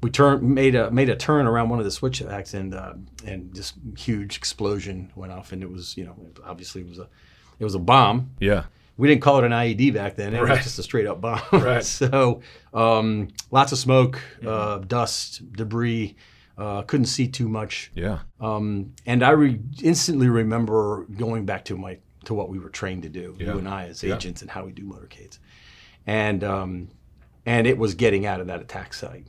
We made a turn around one of the switchbacks, and this huge explosion went off, and it was, obviously it was a bomb. Yeah. We didn't call it an IED back then. It Right. was just a straight up bomb. Right. So lots of smoke, dust, debris. Couldn't see too much. Yeah. And I instantly remember going back to what we were trained to do, Yeah. you and I as agents, and how we do motorcades. And it was getting out of that attack site.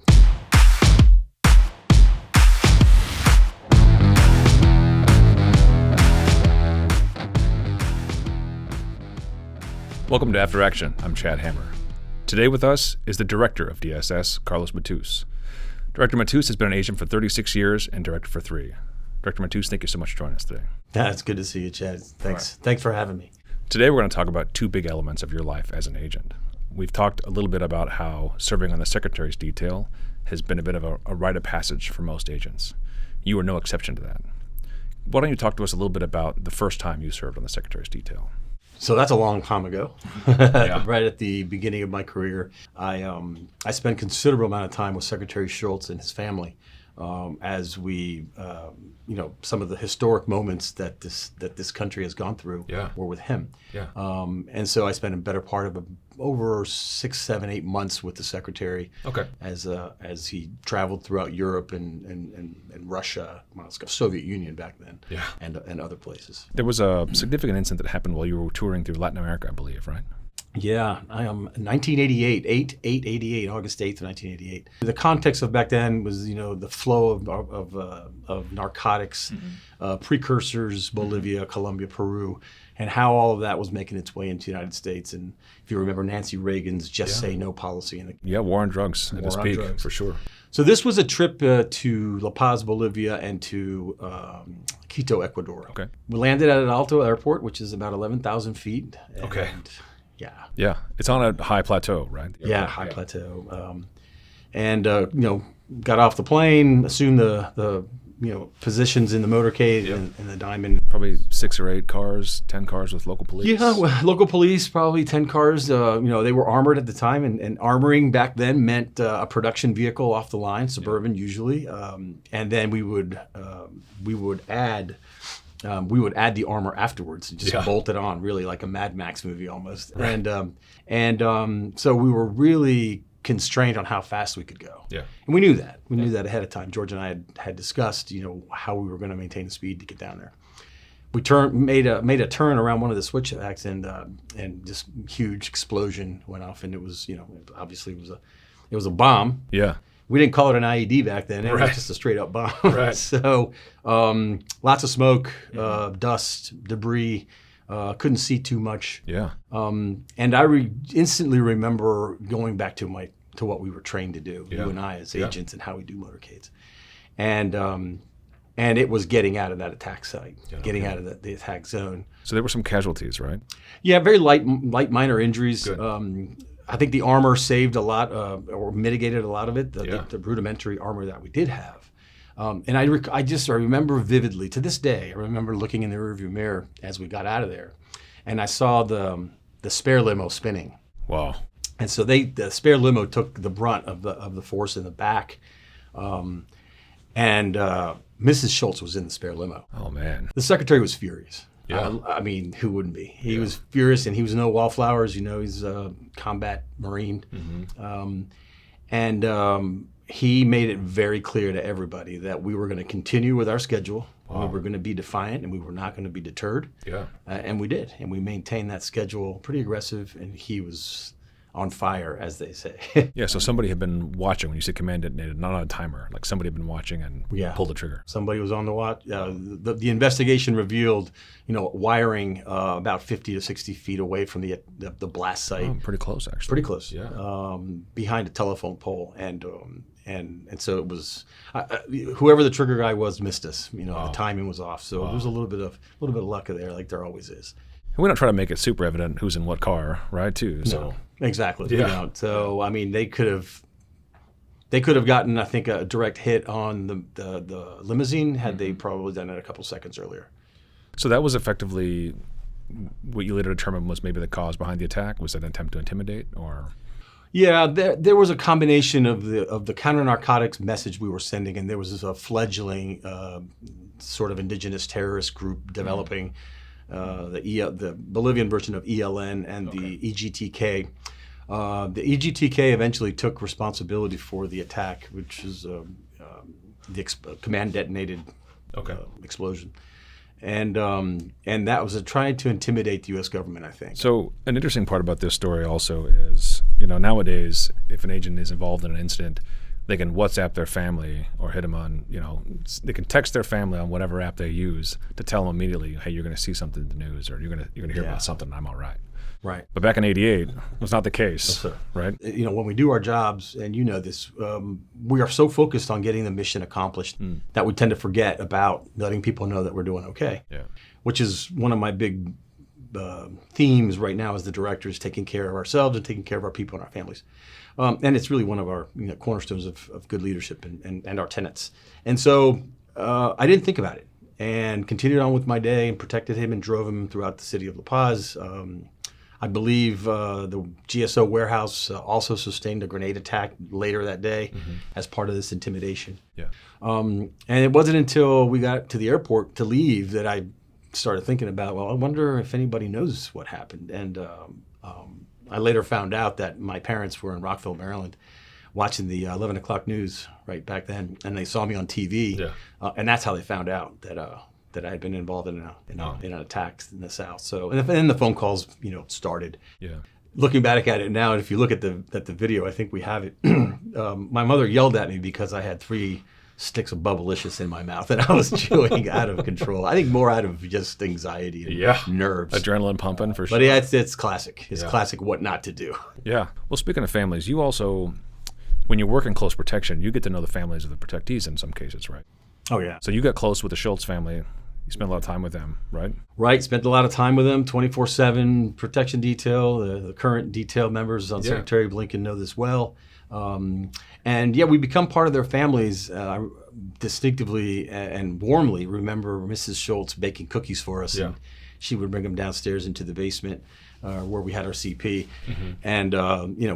Welcome to After Action. I'm Chad Hammer. Today with us is the director of DSS, Carlos Matus. Director Matus has been an agent for 36 years and director for 3. Director Matus, thank you so much for joining us today. Yeah, it's good to see you, Chad. Thanks. Right. Thanks for having me. Today we're going to talk about 2 big elements of your life as an agent. We've talked a little bit about how serving on the Secretary's detail has been a bit of a rite of passage for most agents. You are no exception to that. Why don't you talk to us a little bit about the first time you served on the Secretary's detail? So that's a long time ago. Yeah. Right at the beginning of my career, I spent a considerable amount of time with Secretary Schultz and his family as we, some of the historic moments that this country has gone through were with him. Yeah. And so I spent a better part of over 6, 7, 8 months with the Secretary. Okay. As he traveled throughout Europe and Russia, Moscow, Soviet Union back then, and other places. There was a significant incident that happened while you were touring through Latin America, I believe, right? Yeah, 1988, August 8th, 1988. The context of back then was, the flow of narcotics, precursors, Bolivia, Colombia, Peru, and how all of that was making its way into the United States. And if you remember Nancy Reagan's Just Say No policy. War on drugs at its peak, for sure. So this was a trip to La Paz, Bolivia, and to Quito, Ecuador. Okay. We landed at an Alto airport, which is about 11,000 feet. Okay. Yeah. Yeah, it's on a high plateau, right? High plateau. Got off the plane, assumed the positions in the motorcade and the Diamond. Probably 6 or 8 cars, 10 cars with local police. Yeah, well, local police, probably 10 cars. They were armored at the time, and armoring back then meant a production vehicle off the line, Suburban usually, and then we would add the armor afterwards and just bolt it on, really like a Mad Max movie almost. Right. So we were really constrained on how fast we could go. Yeah. And we knew that. We knew that ahead of time. George and I had discussed, how we were going to maintain the speed to get down there. We made a turn around one of the switchbacks, and this huge explosion went off, and it was, obviously it was a bomb. Yeah. We didn't call it an IED back then. It was just a straight up bomb. Right. So lots of smoke, dust, debris. Couldn't see too much. Yeah. And I instantly remember going back to what we were trained to do, you and I as agents, and how we do motorcades. And it was getting out of that attack site, getting out of the attack zone. So there were some casualties, right? Yeah, very light minor injuries. Good. I think the armor saved a lot, or mitigated a lot of it, the rudimentary armor that we did have. And I remember vividly, to this day, I remember looking in the rearview mirror as we got out of there, and I saw the spare limo spinning. Wow. And so the spare limo took the brunt of the force in the back, and Mrs. Schultz was in the spare limo. Oh, man. The Secretary was furious. Yeah. Who wouldn't be? He was furious, and he was no wallflowers. He's a combat Marine. Mm-hmm. He made it very clear to everybody that we were going to continue with our schedule. Wow. We were going to be defiant, and we were not going to be deterred. Yeah. And we did. And we maintained that schedule pretty aggressive, and he was on fire, as they say. Yeah, so somebody had been watching when you say command detonated, not on a timer. Like somebody had been watching and pulled the trigger. Somebody was on the watch. The investigation revealed, wiring about 50 to 60 feet away from the blast site. Oh, pretty close, actually. Pretty close. Yeah. Behind a telephone pole, and so it was whoever the trigger guy was missed us. The timing was off. So there was a little bit of luck there, like there always is. And we don't try to make it super evident who's in what car, right? Too. So. No, exactly. Yeah. So they could have gotten, I think, a direct hit on the limousine had they probably done it a couple seconds earlier. So that was effectively what you later determined was maybe the cause behind the attack. Was that an attempt to intimidate, or? Yeah, there was a combination of the counter narcotics message we were sending, and there was a fledgling sort of indigenous terrorist group developing the Bolivian version of ELN and the EGTK. The EGTK eventually took responsibility for the attack, which is the command detonated explosion. And that was trying to intimidate the U.S. government, I think. So an interesting part about this story also is, nowadays, if an agent is involved in an incident, they can WhatsApp their family or hit them on, they can text their family on whatever app they use to tell them immediately, hey, you're going to see something in the news, or you're going to hear about something, and I'm all right. Right. But back in '88, it was not the case, right? When we do our jobs, and you know this, we are so focused on getting the mission accomplished that we tend to forget about letting people know that we're doing okay. Yeah. Which is one of my big themes right now as the director, is taking care of ourselves and taking care of our people and our families. And it's really one of our cornerstones of good leadership and our tenets. And so I didn't think about it and continued on with my day and protected him and drove him throughout the city of La Paz. I believe the GSO warehouse also sustained a grenade attack later that day as part of this intimidation. Yeah. And it wasn't until we got to the airport to leave that I started thinking about, well, I wonder if anybody knows what happened. And I later found out that my parents were in Rockville, Maryland, watching the 11 o'clock news right back then, and they saw me on TV. Yeah. And that's how they found out that I had been involved in an attack in the South. So, and then the phone calls, started. Yeah. Looking back at it now, and if you look at the video, I think we have it. My mother yelled at me because I had 3 sticks of Bubblicious in my mouth, and I was chewing out of control. I think more out of just anxiety and nerves. Adrenaline pumping for sure. But yeah, it's classic. It's classic what not to do. Yeah. Well, speaking of families, you also, when you work in close protection, you get to know the families of the protectees in some cases, right? Oh, yeah. So you got close with the Schultz family. You spent a lot of time with them, right? Right. Spent a lot of time with them, 24/7 protection detail. The current detail members on Secretary Blinken know this well. And we become part of their families. Distinctively and warmly remember Mrs. Schultz baking cookies for us. Yeah. And she would bring them downstairs into the basement where we had our CP, and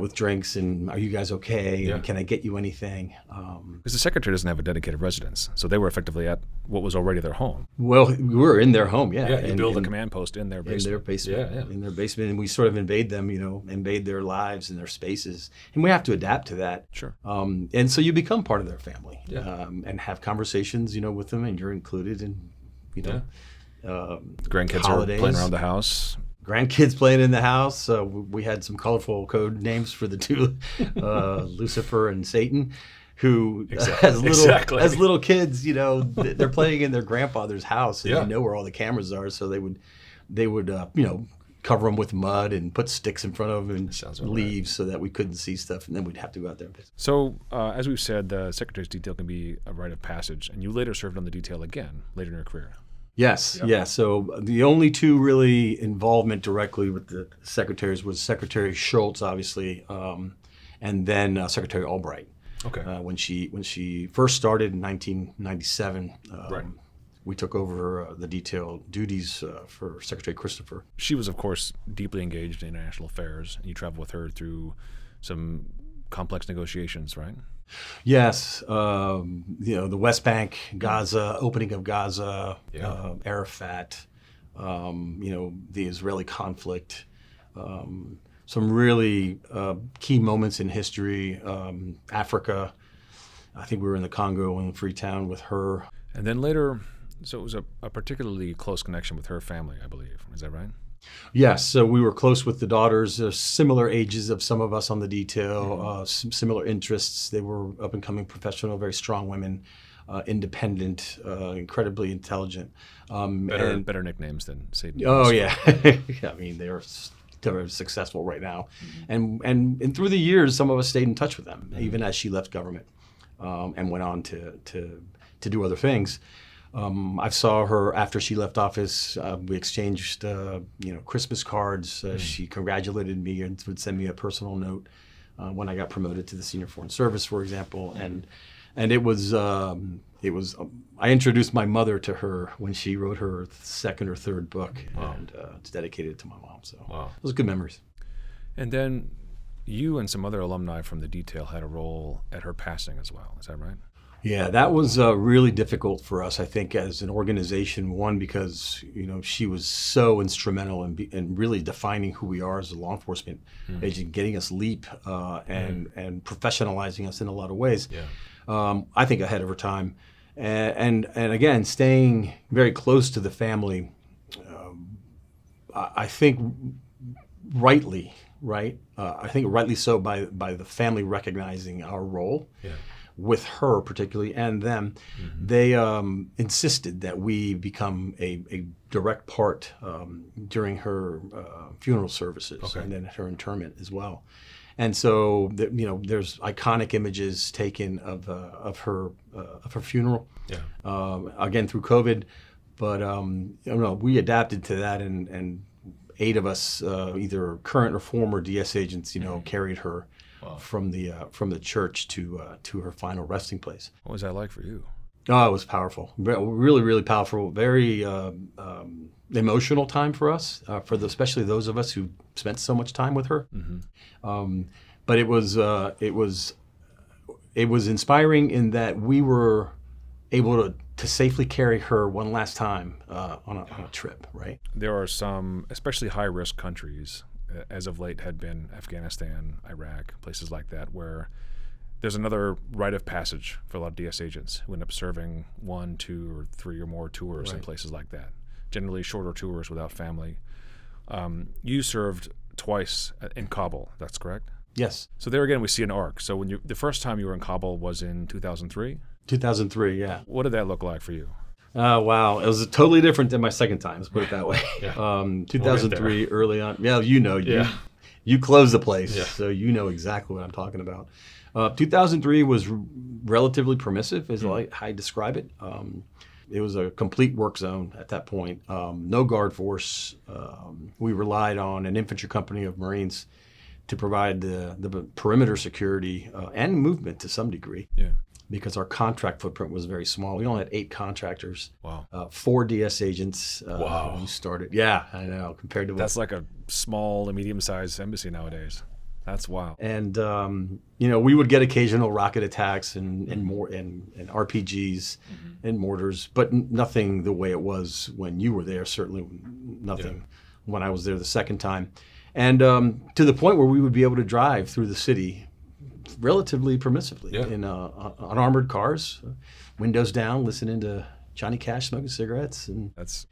with drinks and, are you guys okay? Yeah. And can I get you anything? Because the secretary doesn't have a dedicated residence, so they were effectively at what was already their home. Well, we were in their home, yeah. Yeah, you build a command post in their basement. In their basement, in their basement, and we sort of invade them, invade their lives and their spaces, and we have to adapt to that. Sure. And so you become part of their family, and have conversations, with them, and you're included in, grandkids holidays. Are playing around the house. Grandkids playing in the house. We had some colorful code names for the 2, Lucifer and Satan, who as little kids, they're playing in their grandfather's house, and they know where all the cameras are, so they would cover them with mud and put sticks in front of them and leaves so that we couldn't see stuff, and then we'd have to go out there and visit. So, as we've said, the Secretary's detail can be a rite of passage, and you later served on the detail again later in your career. Yes, yeah. So the only 2 really involvement directly with the secretaries was Secretary Schultz, obviously, and then Secretary Albright. Okay. When she first started in 1997, we took over the detail duties for Secretary Christopher. She was, of course, deeply engaged in international affairs, and you traveled with her through some complex negotiations, right? Yes, the West Bank, Gaza, opening of Gaza, Arafat, the Israeli conflict, some really key moments in history, Africa. I think we were in the Congo in Freetown with her. And then later, so it was a particularly close connection with her family, I believe. Is that right? Yes, so we were close with the daughters, similar ages of some of us on the detail, similar interests. They were up-and-coming professional, very strong women, independent, incredibly intelligent. Better nicknames than Satan. Oh, yeah. I mean, they're successful right now. And through the years, some of us stayed in touch with them, even as she left government and went on to do other things. I saw her after she left office. We exchanged, Christmas cards. She congratulated me and would send me a personal note when I got promoted to the Senior Foreign Service, for example. And it was I introduced my mother to her when she wrote her 2nd or 3rd book, and it's dedicated to my mom. So those are good memories. And then You and some other alumni from the detail had a role at her passing as well. Is that right? Yeah, that was really difficult for us, I think, as an organization. One, because she was so instrumental in really defining who we are as a law enforcement agent, getting us LEAP and professionalizing us in a lot of ways. Yeah. I think ahead of her time, and again, staying very close to the family. I think rightly, right? I think rightly so by the family recognizing our role. Yeah. With her particularly and them, they insisted that we become a direct part during her funeral services and then her interment as well. And so, there's iconic images taken of her funeral. Yeah. Again through COVID, but we adapted to that, and 8 of us, either current or former DS agents, carried her. Wow. From the church to her final resting place. What was that like for you? Oh, it was powerful. Really, really powerful. Very emotional time for us, especially those of us who spent so much time with her. Mm-hmm. But it was inspiring in that we were able to safely carry her one last time on a trip. Right. There are some, especially high-risk countries, as of late had been Afghanistan, Iraq, places like that, where there's another rite of passage for a lot of DS agents who end up serving 1, 2, or 3 or more tours in places like that. Generally shorter tours without family. You served twice in Kabul, that's correct? Yes. So there again we see an arc. So when the first time you were in Kabul was in 2003? 2003, yeah. What did that look like for you? Wow, it was totally different than my second time. Let's put it that way. 2003, early on. Yeah, you closed the place, so you know exactly what I'm talking about. 2003 was relatively permissive, as I describe it. It was a complete work zone at that point. No guard force. We relied on an infantry company of Marines to provide the perimeter security and movement to some degree. Yeah. Because our contract footprint was very small. We only had 8 contractors. Wow. 4 DS agents. Wow. Who started. Yeah, I know. Compared to that's like a small to medium-sized embassy nowadays. That's wild. And we would get occasional rocket attacks and RPGs and mortars, but nothing the way it was when you were there. Certainly nothing when I was there the second time. And to the point where we would be able to drive through the city relatively permissively in unarmored cars, windows down, listening to Johnny Cash smoking cigarettes, and that's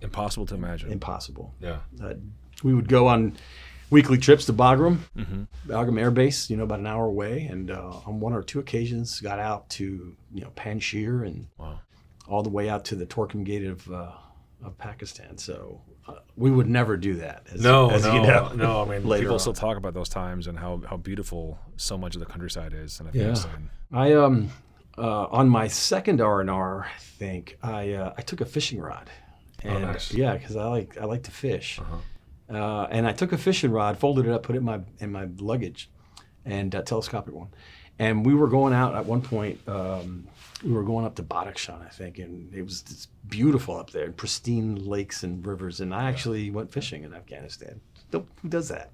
impossible to imagine. Impossible. Yeah. We would go on weekly trips to Bagram, Bagram Air Base, about an hour away, and on 1 or 2 occasions got out to Panjshir and all the way out to the Torkham Gate of Pakistan. So we would never do that. No. I mean, people still talk about those times and how beautiful so much of the countryside is in Afghanistan. I on my second R&R, I think I took a fishing rod. And nice. Yeah, because I like to fish. And I took a fishing rod, folded it up, put it in my luggage, and telescopic one. And we were going out at one point. We were going up to Badakhshan, I think, and it was just beautiful up there, pristine lakes and rivers. And I actually went fishing in Afghanistan. Who does that?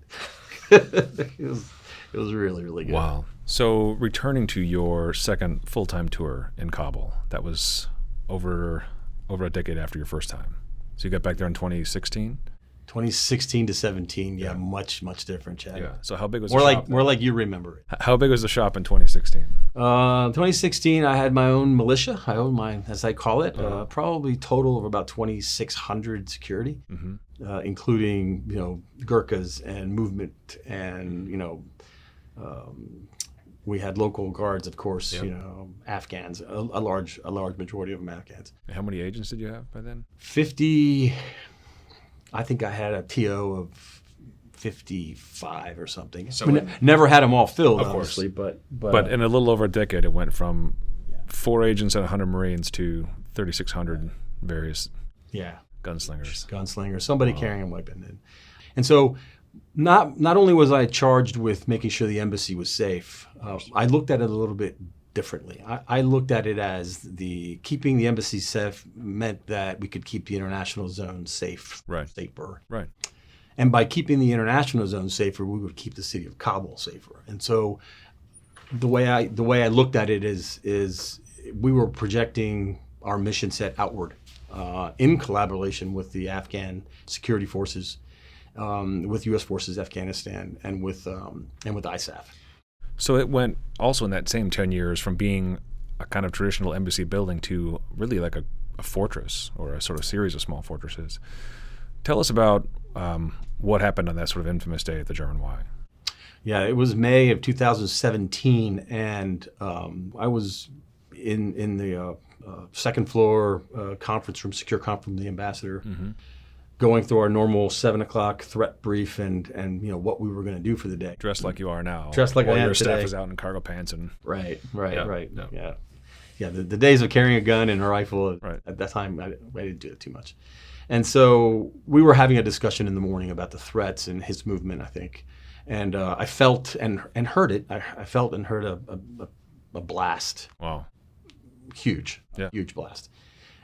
It was really, really good. Wow. So returning to your second full-time tour in Kabul, that was over a decade after your first time. So you got back there in 2016? 2016 to 17, much, much different, Chad. Yeah. So how big was the shop? More like you remember it. How big was the shop in 2016? 2016, I had my own militia. I owned mine, as I call it. Probably total of about 2,600 security, including Gurkhas and movement, and we had local guards, of course. Afghans, a large majority of them Afghans. How many agents did you have by then? 50. I think I had a TO of 55 or something. So never had them all filled, obviously, but in a little over a decade, it went from 4 agents and 100 Marines to 3,600 various gunslingers. Somebody carrying a weapon, and so not only was I charged with making sure the embassy was safe, I looked at it a little bit differently. I looked at it as keeping the embassy safe meant that we could keep the international zone safe, safer. Right. And by keeping the international zone safer, we would keep the city of Kabul safer. And so the way I looked at it is we were projecting our mission set outward in collaboration with the Afghan security forces, with U.S. forces Afghanistan, and with ISAF. So it went also in that same 10 years from being a kind of traditional embassy building to really like a fortress or a sort of series of small fortresses. Tell us about what happened on that sort of infamous day at the German Y. Yeah, it was May of 2017, and I was in the second floor conference room, secure conference room, the ambassador, going through our normal 7 o'clock threat brief and what we were going to do for the day. Dressed like you are now. Dressed like I am your today. staff is out in cargo pants and Right. Yeah. Yeah. The days of carrying a gun and a rifle at that time, I didn't do it too much. And so we were having a discussion in the morning about the threats and his movement, I think. And I felt and heard it. I felt and heard a blast. wow. Huge blast.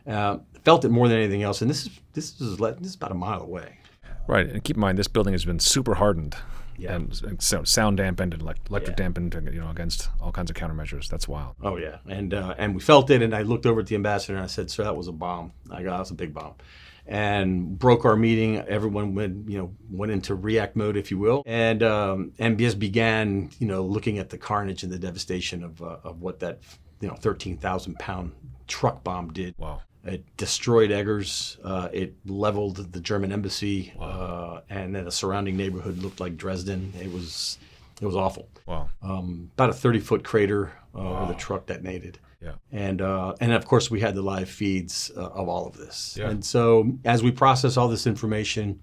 Felt it more than anything else. And this is about a mile away. Right, and keep in mind this building has been super hardened Yeah. and sound dampened and electric dampened, against all kinds of countermeasures. That's wild. Oh yeah, and we felt it. And I looked over at the ambassador and I said, "Sir, that was a bomb. That was a big bomb." And broke our meeting. Everyone went into react mode, if you will, and just began looking at the carnage and the devastation of what that 13,000-pound truck bomb did. Wow. It destroyed Eggers. It leveled the German embassy, Wow. and then the surrounding neighborhood looked like Dresden. It was awful. Wow. About a 30-foot crater where the truck detonated. Yeah. And of course we had the live feeds of all of this. Yeah. And so as we process all this information,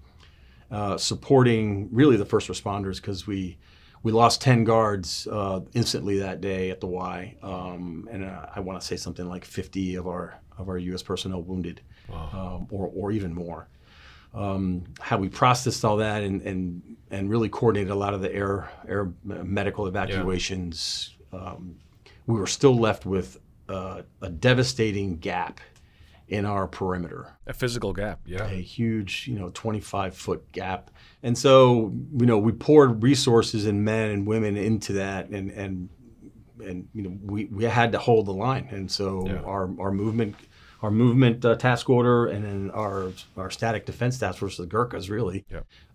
supporting really the first responders, because we lost 10 guards instantly that day at the Y, and I want to say something like 50 of our U.S. personnel wounded, Wow. or even more. How we processed all that and really coordinated a lot of the air medical evacuations. We were still left with a devastating gap in our perimeter. A physical gap, yeah. A huge, 25-foot gap. And so, we poured resources and men and women into that, and we had to hold the line. And so our movement task order, and then our static defense task force, the Gurkhas really,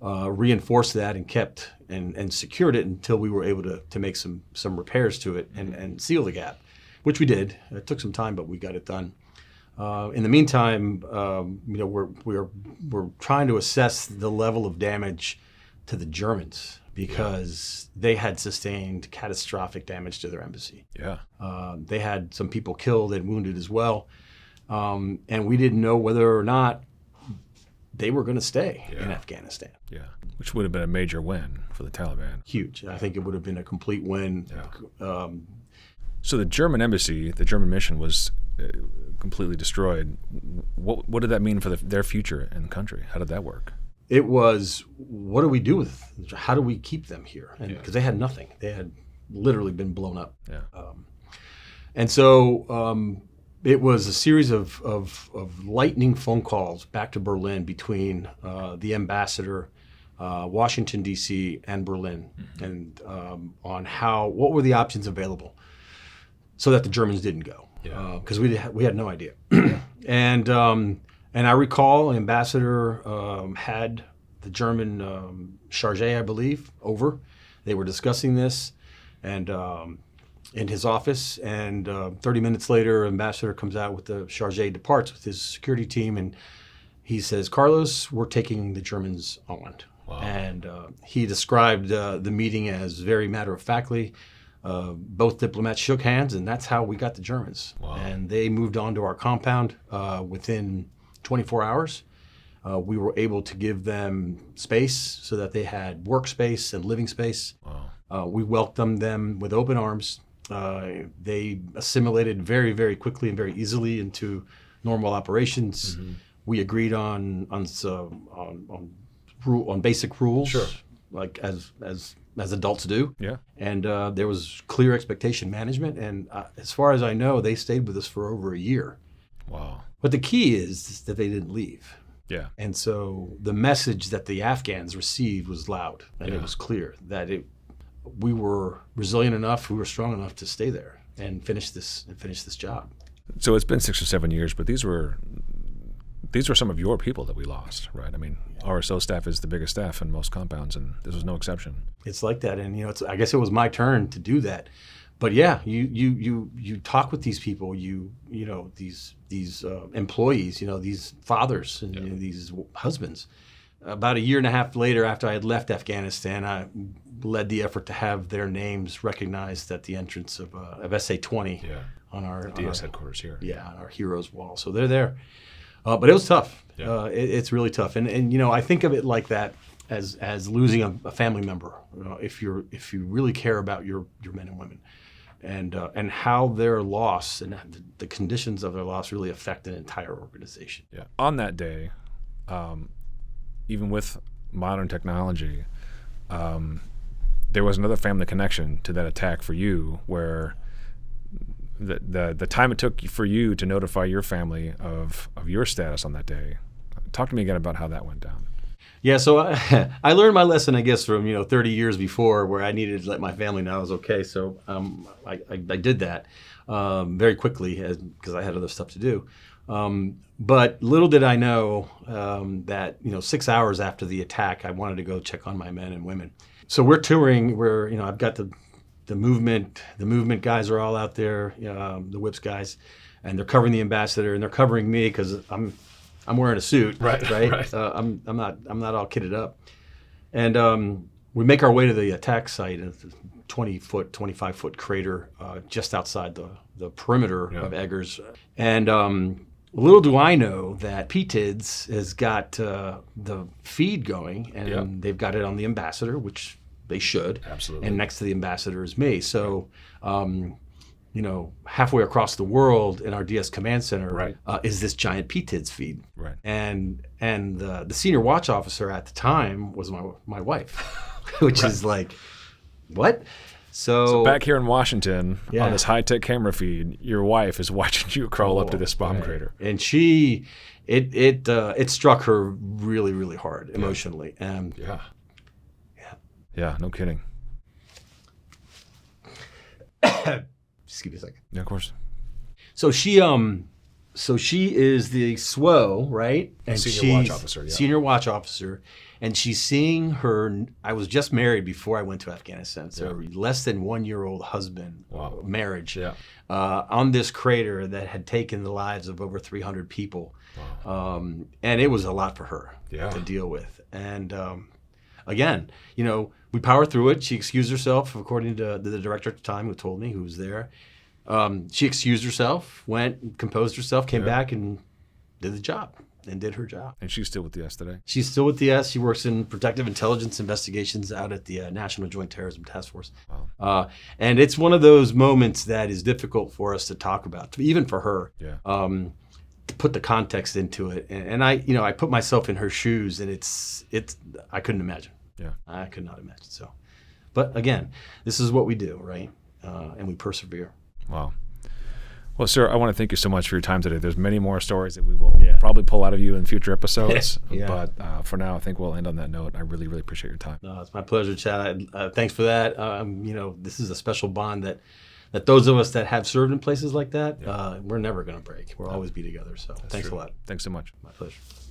reinforced that and kept and secured it until we were able to make some repairs to it and seal the gap, which we did. It took some time, but we got it done. In the meantime, we're trying to assess the level of damage to the Germans because they had sustained catastrophic damage to their embassy. Yeah. They had some people killed and wounded as well. And we didn't know whether or not they were going to stay in Afghanistan. Yeah. Which would have been a major win for the Taliban. Huge. I think it would have been a complete win. Yeah. So the German embassy, the German mission was completely destroyed. What did that mean for their future in the country? How did that work? It was, what do we do with, how do we keep them here? And because they had nothing. They had literally been blown up. Yeah. And so it was a series of lightning phone calls back to Berlin between the ambassador, Washington, D.C., and Berlin, and on what were the options available so that the Germans didn't go. Because we had no idea. And I recall an ambassador had the German charge, I believe, over. They were discussing this, and in his office. And 30 minutes later, ambassador comes out with the charge, departs with his security team, and he says, "Carlos, we're taking the Germans on." Wow. And he described the meeting as very matter-of-factly. Both diplomats shook hands, and that's how we got the Germans. Wow. And they moved on to our compound within 24 hours. We were able to give them space so that they had workspace and living space. Wow. We welcomed them with open arms. They assimilated very, very quickly and very easily into normal operations. Mm-hmm. We agreed on basic rules, Sure. like as adults do. Yeah. And there was clear expectation management. And as far as I know, they stayed with us for over a year. Wow. But the key is that they didn't leave. Yeah. And so the message that the Afghans received was loud, and it was clear that we were resilient enough, we were strong enough to stay there and finish this job. So it's been 6 or 7 years, but these were some of your people that we lost, right? I mean, RSO staff is the biggest staff in most compounds, and this was no exception. It's like that, and I guess it was my turn to do that. But yeah, you talk with these people, these employees, these fathers and these husbands. About a year and a half later, after I had left Afghanistan, I led the effort to have their names recognized at the entrance of SA-20 on our DS headquarters here. Yeah, on our heroes wall. So they're there. But it was tough. Yeah. It's really tough, and I think of it like that as losing a family member. If you really care about your men and women, and how their loss and the conditions of their loss really affect an entire organization. Yeah. On that day, even with modern technology, there was another family connection to that attack for you, where the time it took for you to notify your family of your status on that day. Talk to me again about how that went down. Yeah, so I learned my lesson, I guess, from 30 years before, where I needed to let my family know I was okay. So I did that very quickly because I had other stuff to do. But little did I know that 6 hours after the attack, I wanted to go check on my men and women. So we're touring. I've got the movement guys are all out there, the whips guys, and they're covering the ambassador, and they're covering me because I'm wearing a suit, right? I'm not all kitted up, and we make our way to the attack site, a 25-foot crater just outside the perimeter of Eggers, and little do I know that PTIDS has got the feed going, and they've got it on the ambassador, which they should. Absolutely. And next to the ambassador is me. So, halfway across the world in our DS command center is this giant PTIDS feed. Right. And the senior watch officer at the time was my wife, which is like, what? So back here in Washington, on this high-tech camera feed, your wife is watching you crawl up to this bomb crater. And it struck her really, really hard emotionally. And yeah, no kidding. Just give me a second. Yeah, of course. So she is the SWO, right? And senior watch officer. Yeah. Senior watch officer, and she's seeing her. I was just married before I went to Afghanistan, so less than 1-year-old husband marriage on this crater that had taken the lives of over 300 people, and it was a lot for her to deal with. And again, we powered through it. She excused herself, according to the director at the time, who told me, who was there. She excused herself, went, composed herself, came back, and did the job, and did her job. And she's still with the S today? She's still with the S. She works in protective intelligence investigations out at the National Joint Terrorism Task Force. Wow. And it's one of those moments that is difficult for us to talk about, even for her. Yeah. To put the context into it, and I put myself in her shoes, and it's I couldn't imagine. Yeah, I could not imagine. So, but again, this is what we do, right? And we persevere. Wow. Well, sir, I want to thank you so much for your time today. There's many more stories that we will probably pull out of you in future episodes, but for now, I think we'll end on that note. I really, really appreciate your time. No, it's my pleasure, Chad. Thanks for that. This is a special bond that those of us that have served in places like that, we're never going to break. We'll always be together. So thanks a lot. Thanks so much. My pleasure.